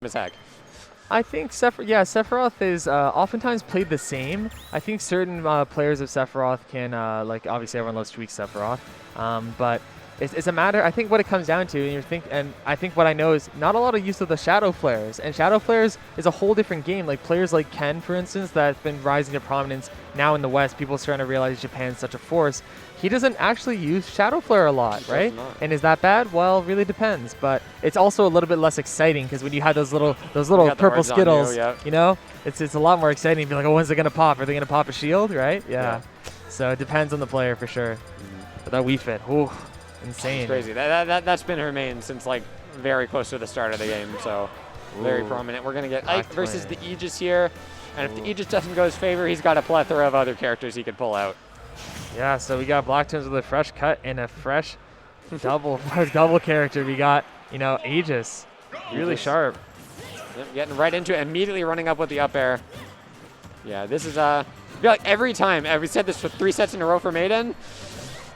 as heck. I think Sephiroth is oftentimes played the same. I think certain players of Sephiroth can, like obviously everyone loves Tweak Sephiroth, but it's a matter. I think what it comes down to, and I think what I know is not a lot of use of the Shadow Flares, and Shadow Flares is a whole different game. Like players like Ken, for instance, that's been rising to prominence now in the West. People are starting to realize Japan's such a force. He doesn't actually use Shadow Flare a lot, right? And is that bad? Well, really depends. But it's also a little bit less exciting because when you have those little purple Skittles, you know, it's a lot more exciting to be like, oh, when's it gonna pop? Are they gonna pop a shield, right? Yeah. So it depends on the player for sure. But that Wii Fit, ooh, insane. It's crazy. That's been her main since like very close to the start of the game. So very prominent. We're gonna get Ike versus the Aegis here, and if the Aegis doesn't go his favor, he's got a plethora of other characters he could pull out. Yeah, so we got Blacktwins with a fresh cut and a fresh double character. We got, you know, Aegis. Really sharp. Yep, getting right into it, immediately running up with the up air. Yeah, this is I feel like every time, we said this for 3 sets in a row for Maidan,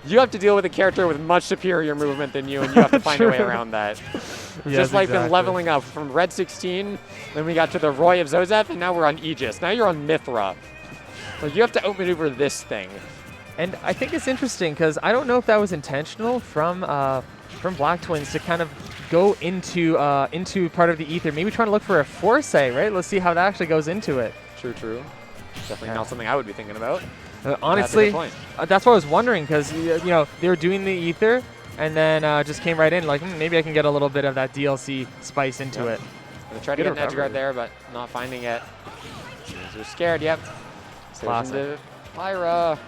you have to deal with a character with much superior movement than you, and you have to find a way around that. Yes, just like been leveling up from Red 16, then we got to the Roy of Zozef, and now we're on Aegis. Now you're on Mithra. Like you have to outmaneuver this thing. And I think it's interesting because I don't know if that was intentional from Blacktwins to kind of go into part of the ether. Maybe trying to look for a foresight, right? Let's see how that actually goes into it. True. Definitely not something I would be thinking about. Honestly, that's what I was wondering because you know they were doing the ether and then just came right in like maybe I can get a little bit of that DLC spice into it. Gonna try to get an edge guard there, but not finding it. They're scared. Yep. Classic. Pyra.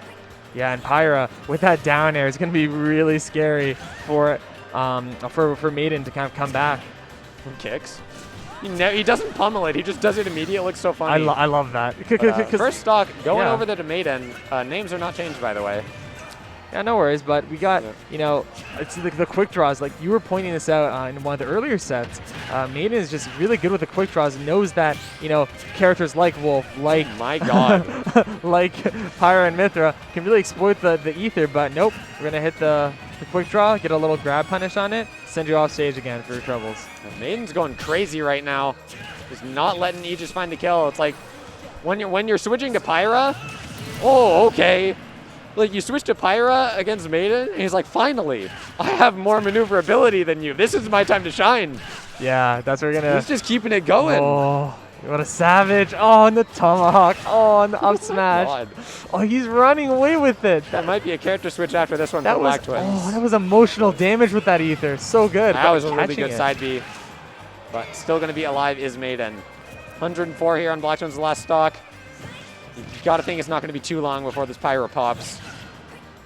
Yeah, and Pyra with that down air is going to be really scary for Maidan to kind of come back. Kicks. He doesn't pummel it. He just does it immediately. It looks so funny. I love that. First stock going over there to Maidan. Names are not changed, by the way. Yeah, no worries. But we got, you know, it's the quick draws. Like you were pointing this out in one of the earlier sets. Maidan is just really good with the quick draws. Knows that, you know, characters like Wolf, like my God, like Pyra and Mithra can really exploit the ether. But nope, we're gonna hit the quick draw, get a little grab punish on it, send you off stage again for your troubles. Maidan's going crazy right now. Just not letting Aegis find the kill. It's like when you're switching to Pyra. Oh, okay. Like, you switch to Pyra against Maidan, and he's like, finally, I have more maneuverability than you. This is my time to shine. Yeah, that's what we're going to... He's just keeping it going. Oh, what a savage. Oh, and the tomahawk. Oh, and the up smash. God. Oh, he's running away with it. That might be a character switch after this one for Blacktwins. Oh, that was emotional damage with that ether. So good. That was a really good side B. But still going to be alive is Maidan. 104 here on Blacktwins' last stock. You got to think it's not going to be too long before this Pyra pops.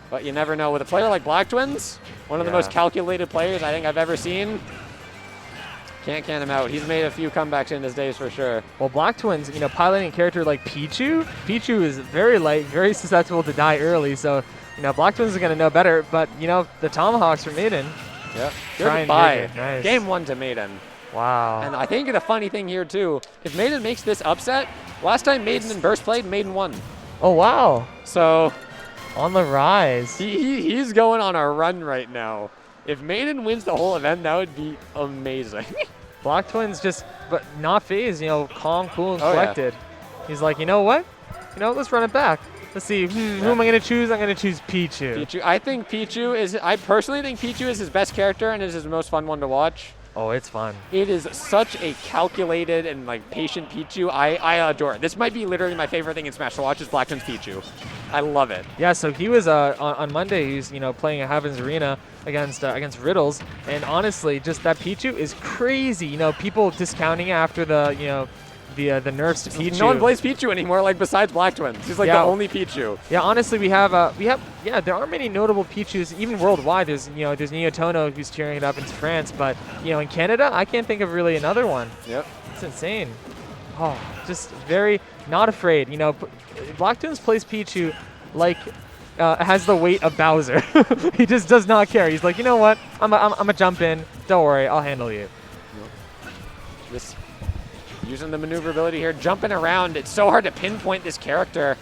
But you never know. With a player like Blacktwins, one of the most calculated players I think I've ever seen, can't count him out. He's made a few comebacks in his days for sure. Well, Blacktwins, you know, piloting a character like Pichu is very light, very susceptible to die early. So, you know, Blacktwins are going to know better. But, you know, the tomahawks for Maidan. Yep. Try and buy. Nice. Game 1 to Maidan. Wow. And I think the funny thing here, too, if Maidan makes this upset, last time Maidan and Burst played, Maidan won. Oh, wow. So, on the rise. He's going on a run right now. If Maidan wins the whole event, that would be amazing. Blacktwins just, but not phased, you know, calm, cool, and collected. He's like, you know what? You know, let's run it back. Let's see, who am I going to choose? I'm going to choose Pichu. I think I personally think Pichu is his best character and is his most fun one to watch. Oh, it's fun. It is such a calculated and like patient Pichu. I adore it. This might be literally my favorite thing in Smash to watch is Blacktwins Pichu. I love it. Yeah, so he was on Monday. He's playing at Heaven's Arena against Riddles, and honestly, just that Pichu is crazy. You know, people discounting after the the nerfs to Pichu. No one plays Pichu anymore, like besides Blacktwins. He's like the only Pichu. Yeah, honestly, we have there aren't many notable Pichus even worldwide. There's Neotono who's cheering it up in France, but you know in Canada, I can't think of really another one. Yep, it's insane. Oh, just very not afraid. You know, Blacktwins plays Pichu like has the weight of Bowser. He just does not care. He's like, you know what? I'm a jump in. Don't worry, I'll handle you. Yep. Just using the maneuverability here, jumping around. It's so hard to pinpoint this character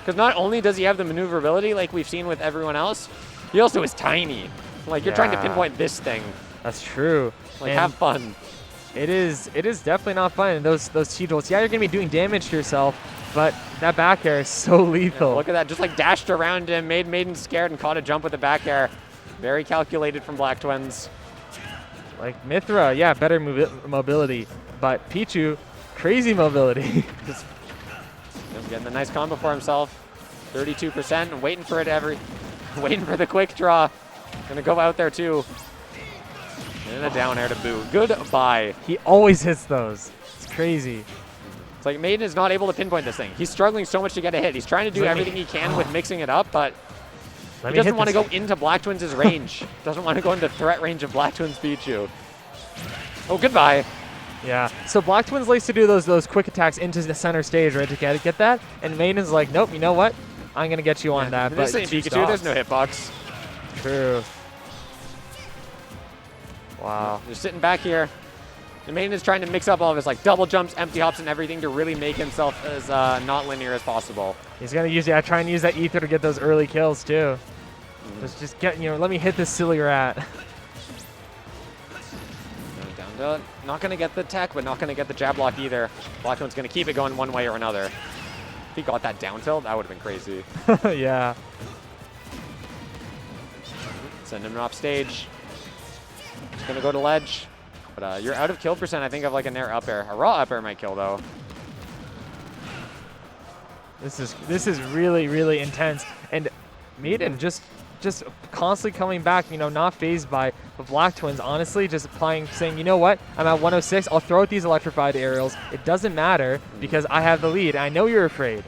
because not only does he have the maneuverability like we've seen with everyone else, he also is tiny. Like you're trying to pinpoint this thing. That's true. Like have fun. It is definitely not fun. And those T-jolts, yeah, you're going to be doing damage to yourself, but that back air is so lethal. Yeah, look at that, just like dashed around him, made Maidan scared and caught a jump with the back air. Very calculated from Blacktwins. Like Mythra, yeah, better mobility, but Pichu, crazy mobility. Just getting the nice combo for himself. 32%, waiting for it waiting for the quick draw. Gonna go out there too. And a down air to boot. Goodbye. He always hits those. It's crazy. It's like Maidan is not able to pinpoint this thing. He's struggling so much to get a hit. He's trying to do everything he can with mixing it up, but he doesn't want to go into Blacktwins' range. Doesn't want to go into threat range of Blacktwins Pichu. Oh, goodbye. Yeah. So Blacktwins likes to do those quick attacks into the center stage, right, to get that. And Maidan's like, nope, you know what? I'm going to get you on that. But Pikachu, there's no hitbox. True. Wow. Just sitting back here. And Maidan is trying to mix up all of his like double jumps, empty hops, and everything to really make himself as not linear as possible. He's going to use, try and use that ether to get those early kills too. Just get, let me hit this silly rat. Down to, not going to get the tech, but not going to get the jab block either. Blacktwins going to keep it going one way or another. If he got that down tilt, that would have been crazy. Yeah. Send him off stage. Just going to go to ledge. But you're out of kill percent, I think, of like a nair up air. A raw up air might kill, though. This is really, really intense. And Maidan just constantly coming back, not phased by the Blacktwins, honestly, just saying, you know what, I'm at 106, I'll throw out these electrified aerials. It doesn't matter because I have the lead. I know you're afraid.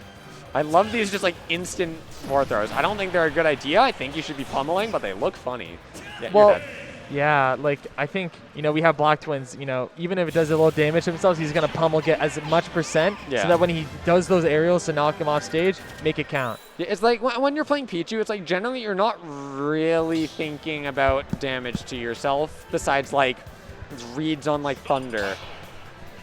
I love these just like instant four throws. I don't think they're a good idea. I think you should be pummeling, but they look funny. Yeah, well, you're dead. Yeah, like I think, we have Blacktwins, even if it does a little damage to himself, he's going to pummel, get as much percent so that when he does those aerials to knock him off stage, make it count. Yeah, it's like when you're playing Pichu, it's like generally you're not really thinking about damage to yourself besides like reads on like thunder.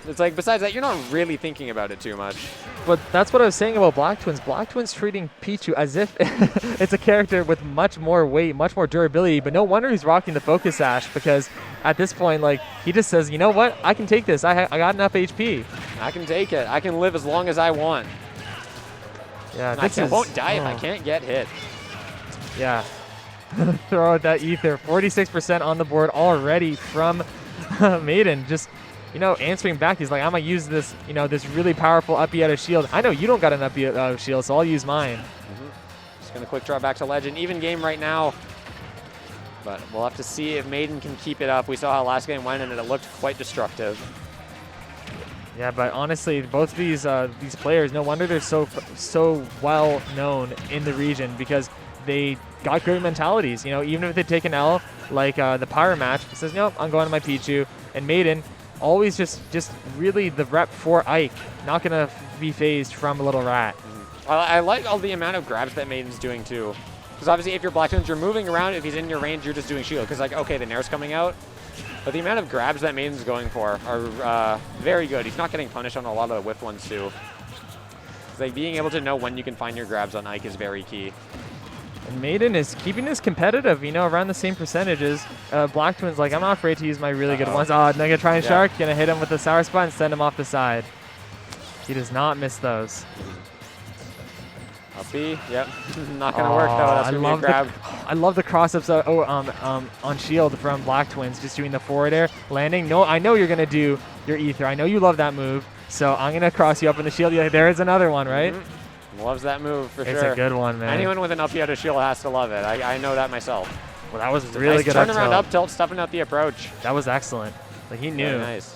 It's like besides that, you're not really thinking about it too much. But that's what I was saying about Blacktwins. Blacktwins treating Pichu as if it's a character with much more weight, much more durability, but no wonder he's rocking the Focus Sash because at this point, like, he just says, you know what, I can take this. I got enough HP. I can take it. I can live as long as I want. Yeah, I won't die if I can't get hit. Yeah. Throw out that ether. 46% on the board already from Maidan. Just, answering back. He's like, I'm going to use this, this really powerful uppy out of shield. I know you don't got an uppy out of shield, so I'll use mine. Just going to quick draw back to ledge. An even game right now. But we'll have to see if Maidan can keep it up. We saw how last game went, and it looked quite destructive. Yeah, but honestly, both of these players, no wonder they're so well known in the region because they got great mentalities. Even if they take an L, like the Pyro match, it says, nope, I'm going to my Pichu. And Maidan, always just really the rep for Ike, not going to be phased from a little rat. I like all the amount of grabs that Maidan's doing too. Because obviously if you're Blacktwins, you're moving around. If he's in your range, you're just doing shield. Because like, okay, the nair's coming out. But the amount of grabs that Maidan's going for are very good. He's not getting punished on a lot of the whiff ones too. It's like being able to know when you can find your grabs on Ike is very key. And Maidan is keeping this competitive, around the same percentages. Blacktwins, like, I'm not afraid to use my really good ones. Oh, Nega Try and Shark, gonna hit him with the Sour Spot and send him off the side. He does not miss those. Up B, yep. Not gonna work though, that's gonna be a grab. I love the cross-ups on shield from Blacktwins, just doing the forward air, landing. No, I know you're gonna do your ether. I know you love that move, so I'm gonna cross you up in the shield. Yeah, there is another one, right? Loves that move for sure. It's a good one, man. Anyone with an up out of shield has to love it. I know that myself. Well, that was really good turn around up tilt, stuffing out the approach. That was excellent. Like, he knew. Very nice.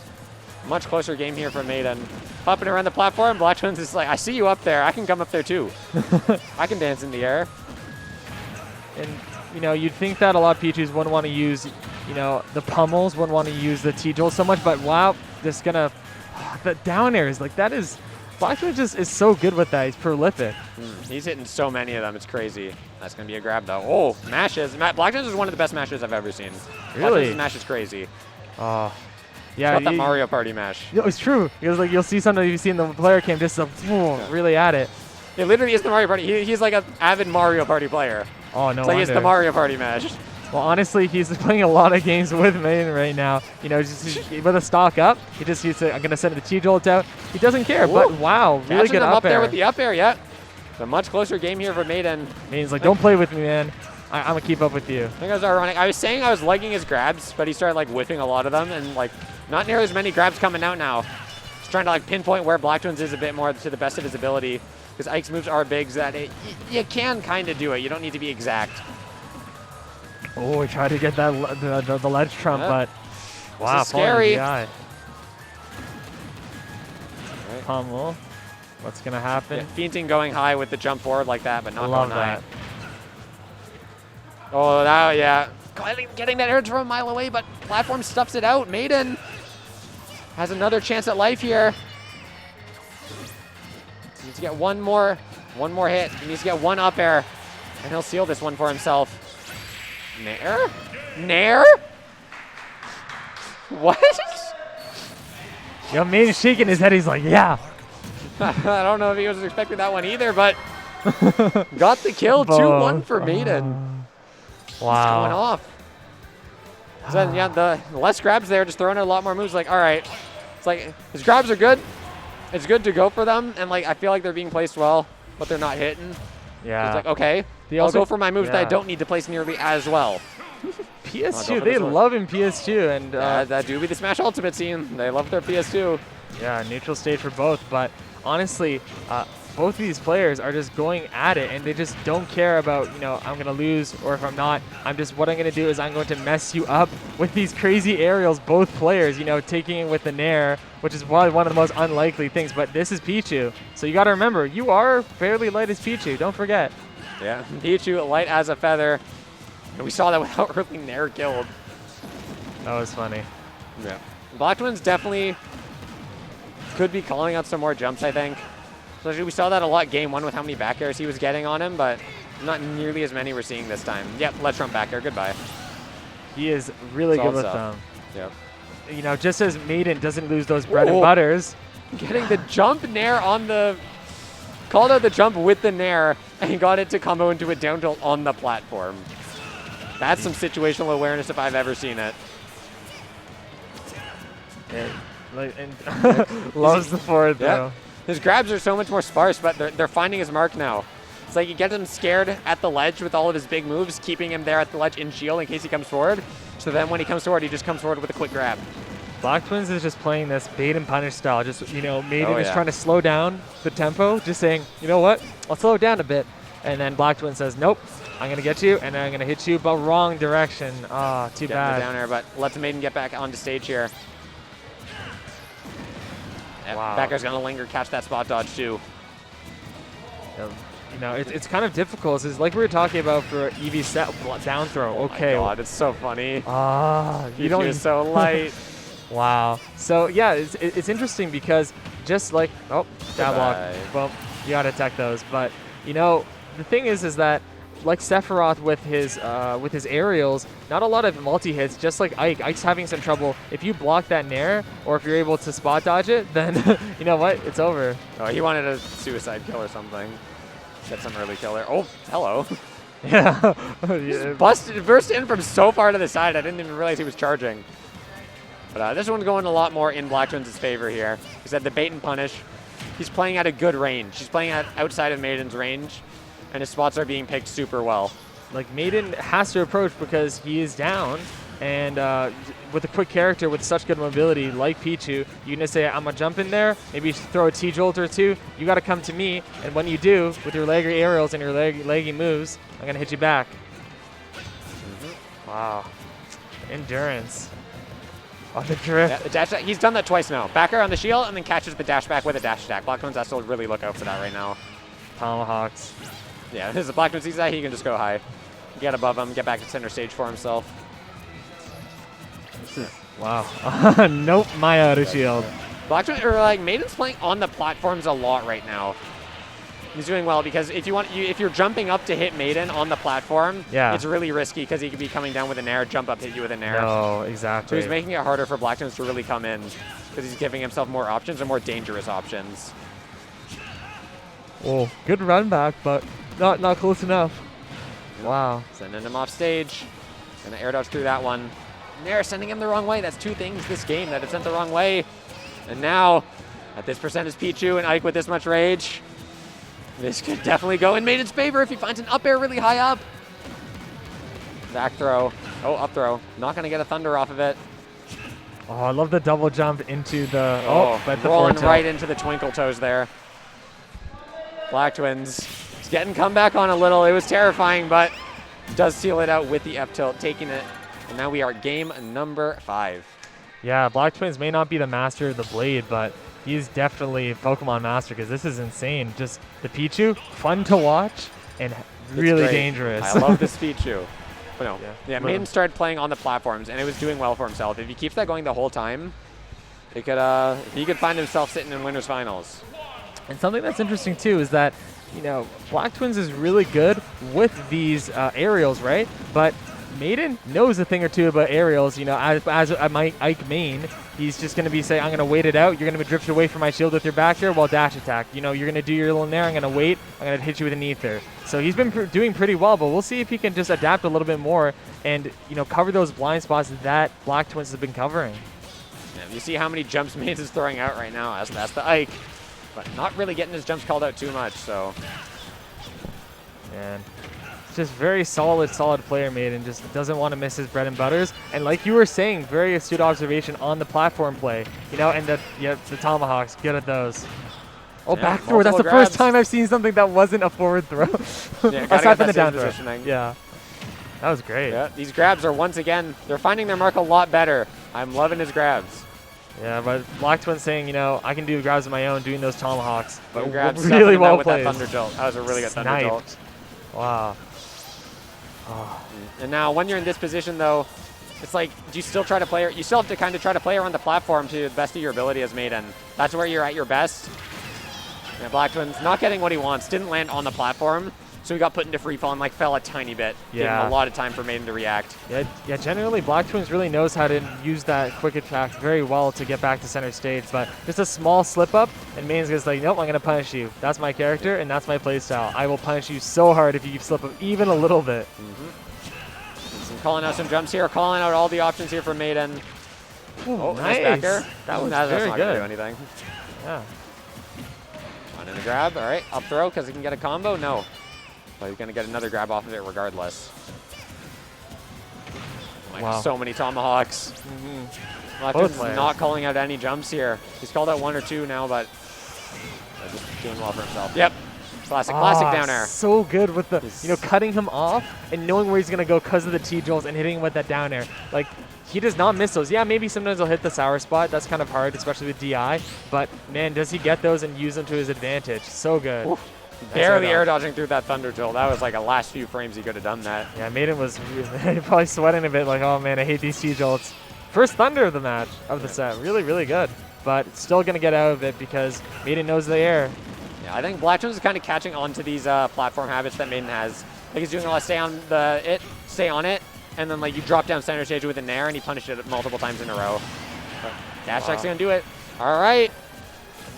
Much closer game here from Maidan. Hopping around the platform, Blacktwins is like, I see you up there. I can come up there too. I can dance in the air. And, you'd think that a lot of Pichus wouldn't want to use, the pummels, wouldn't want to use the T-Jolt so much, but wow, just gonna, the down airs, like that is, Blacktwins just is so good with that. He's prolific. He's hitting so many of them. It's crazy. That's going to be a grab, though. Oh, mashes. Blacktwins is one of the best mashes I've ever seen. Really? Blacktwins' mash is crazy. Yeah. It's got that Mario Party mash. No, it's true. Because like you'll see something you see in the player cam just really at it. It literally is the Mario Party. He's like an avid Mario Party player. Oh, no it's like wonder. it's the Mario Party mash. Well, honestly, he's playing a lot of games with Maidan right now. You know, just with a stock up, he just needs to, I'm going to send the T-Jolt out. He doesn't care, but wow, really Catching good him up up there air. with the up air, yeah. It's a much closer game here for Maidan. Maidan's like, don't play with me, man. I'm going to keep up with you. I think I was ironic. I was saying I was liking his grabs, but he started like whiffing a lot of them, and like not nearly as many grabs coming out now. Just trying to like pinpoint where Blacktwins is a bit more to the best of his ability, because Ike's moves are big, so that you can kind of do it. You don't need to be exact. Oh, he tried to get that the ledge trump, but wow, scary. Right. Pummel. What's going to happen? Yeah, feinting going high with the jump forward like that, but not Love going high. that. Oh, that, yeah. Getting that air from a mile away, but platform stuffs it out. Maidan has another chance at life here. He needs to get one more hit. He needs to get one up air, and he'll seal this one for himself. Nair? Nair? What? Yo, Maidan's shaking his head. He's like, yeah. I don't know if he was expecting that one either, but got the kill. 2-1 for Maidan. Wow. He's going off. So then, yeah, the less grabs there, just throwing out a lot more moves. Like, all right. It's like, his grabs are good. It's good to go for them. And, like, I feel like they're being placed well, but they're not hitting. Yeah. It's like, okay, I'll go for my moves that I don't need to place nearly as well. PS2, they love in PS2. And that do be the Smash Ultimate scene. They love their PS2. Yeah, neutral stage for both. But honestly, both of these players are just going at it, and they just don't care about, you know, I'm going to lose, or if I'm not, what I'm going to do is I'm going to mess you up with these crazy aerials, both players, you know, taking it with the Nair, which is probably one of the most unlikely things, but this is Pichu. So you got to remember, you are fairly light as Pichu, don't forget. Yeah, Pichu light as a feather, and we saw that without early Nair killed. That was funny. Yeah. Blacktwins definitely could be calling out some more jumps, I think. Especially we saw that a lot game one with how many back airs he was getting on him, but not nearly as many we're seeing this time. Yep, let's run back air. Goodbye. He is really good with them. Yep. You know, just as Maidan doesn't lose those bread and butters. Getting the jump Nair on the... Called out the jump with the Nair and got it to combo into a down tilt on the platform. That's some situational awareness if I've ever seen it. And loves the forward throw. Yep. His grabs are so much more sparse, but they're finding his mark now. It's like you get him scared at the ledge with all of his big moves, keeping him there at the ledge in shield in case he comes forward. So then when he comes forward, he just comes forward with a quick grab. Blacktwins is just playing this bait and punish style. Just, you know, Maidan is trying to slow down the tempo, just saying, you know what, I'll slow it down a bit. And then Blacktwins says, nope, I'm going to get you, and then I'm going to hit you, but wrong direction. Ah, too bad. Down air, but lets Maidan get back onto stage here. Wow. Backer's going to linger, catch that spot dodge too. You know, it's kind of difficult. It's like we were talking about for EV set down throw. Okay. Oh my God, it's so funny. You don't. You're so light. Wow. So yeah, it's interesting because just like jab block. Well, you gotta attack those. But you know, the thing is that like Sephiroth with his aerials, not a lot of multi-hits, just like Ike. Ike's having some trouble. If you block that Nair, or if you're able to spot dodge it, then you know what? It's over. Oh, he wanted a suicide kill or something. Get some early killer. Oh, hello. Yeah. Burst in from so far to the side, I didn't even realize he was charging. But this one's going a lot more in Blacktwins' favor here. He said the bait and punish. He's playing at a good range. He's playing at outside of Maidan's range, and his spots are being picked super well. Like, Maidan has to approach because he is down, and with a quick character with such good mobility like Pichu, you can say, I'm going to jump in there, maybe throw a T-Jolt or two, you got to come to me, and when you do, with your leggy aerials and your leggy moves, I'm going to hit you back. Wow. Endurance. Oh, the drift. Yeah, the dash attack. He's done that twice now. Backer on the shield, and then catches the dash back with a dash attack. Blacktwins has to really look out for that right now. Tomahawks. Yeah, if the Blacktwins sees that, he can just go high. Get above him, get back to center stage for himself. Wow. Nope, my out of shield. Blacktwins, or like, Maidan's playing on the platforms a lot right now. He's doing well because if you're jumping up to hit Maidan on the platform, it's really risky because he could be coming down with an air, jump up, hit you with an air. No, exactly. So he's making it harder for Blacktwins to really come in because he's giving himself more options and more dangerous options. Oh, good run back, but not close enough. Wow. Sending him off stage. Gonna air dodge through that one. Nair sending him the wrong way. That's two things this game that have sent the wrong way. And now, at this percentage, Pichu and Ike with this much rage. This could definitely go in Maidan's favor if he finds an up air really high up. Back throw. Oh, up throw. Not going to get a thunder off of it. Oh, I love the double jump into the... but rolling right into the twinkle toes there. Blacktwins is getting come back on a little. It was terrifying, but does seal it out with the F tilt, taking it. And now we are at game number 5. Yeah, Blacktwins may not be the master of the blade, but he's definitely a Pokemon master because this is insane. Just the Pichu, fun to watch and really dangerous. I love this Pichu. But no, yeah, Maidan started playing on the platforms and it was doing well for himself. If he keeps that going the whole time, it could he could find himself sitting in winners finals. And something that's interesting too is that, you know, Blacktwins is really good with these aerials, right? But Maidan knows a thing or two about aerials. You know, as my Ike main, he's just going to be saying, I'm going to wait it out. You're going to be drifted away from my shield with your back air while dash attack. You know, you're going to do your little nair. I'm going to wait. I'm going to hit you with an ether. So he's been doing pretty well, but we'll see if he can just adapt a little bit more and, you know, cover those blind spots that Blacktwins has been covering. Yeah, you see how many jumps Maidan is throwing out right now. That's the Ike, but not really getting his jumps called out too much. So, and just very solid player Maidan, just doesn't want to miss his bread and butters. And like you were saying, very astute observation on the platform play, you know, and the tomahawks, good at those. Oh, yeah, back throw, that's the first time I've seen something that wasn't a forward throw. Yeah, aside from the down throw. Yeah, that was great. Yeah, these grabs are once again, they're finding their mark a lot better. I'm loving his grabs. Yeah, but Blacktwins saying, you know, I can do grabs of my own, doing those tomahawks. But really well played. That thunder jolt. That was a really good thunder jolt. Wow. Oh. And now when you're in this position though, it's like, do you still try to play, you still have to kind of try to play around the platform to the best of your ability as Maidan. That's where you're at your best. Yeah, Blacktwins not getting what he wants, didn't land on the platform, so he got put into free fall and like fell a tiny bit. Gave him a lot of time for Maidan to react. Yeah, generally Blacktwins really knows how to use that quick attack very well to get back to center stage, but just a small slip up and Maidan's just like, nope, I'm going to punish you. That's my character and that's my playstyle. I will punish you so hard if you slip up even a little bit. Calling out some jumps here, calling out all the options here for Maidan. Oh, nice back air. That was very not good. Gonna do anything. Yeah. On in the grab, all right, up throw because he can get a combo? No. But he's gonna get another grab off of it regardless. Wow. So many tomahawks. Blacktwins not calling out any jumps here. He's called out 1 or 2 now, but just doing well for himself. Yep. Classic down air. So good with the, you know, cutting him off and knowing where he's going to go because of the T-jolts and hitting him with that down air. Like, he does not miss those. Yeah, maybe sometimes he'll hit the sour spot. That's kind of hard, especially with DI. But, man, does he get those and use them to his advantage. So good. Oof. Barely air dodging through that thunder jolt. That was like a last few frames he could have done that. Yeah, Maidan was probably sweating a bit like, oh, man, I hate these T-jolts. First thunder of the match, of the set. Really, really good. But still going to get out of it because Maidan knows the air. Yeah, I think Blacktwins is kind of catching on to these platform habits that Maidan has. Like he's doing a lot of stay on it, and then like you drop down center stage with a nair, and he punished it multiple times in a row. But dash attack's gonna do it. All right,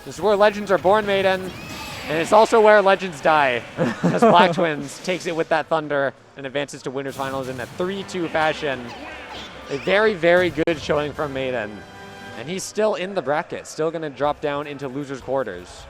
this is where legends are born, Maidan, and it's also where legends die. As Blacktwins takes it with that thunder and advances to winners finals in a 3-2 fashion. A very, very good showing from Maidan, and he's still in the bracket, still gonna drop down into losers quarters.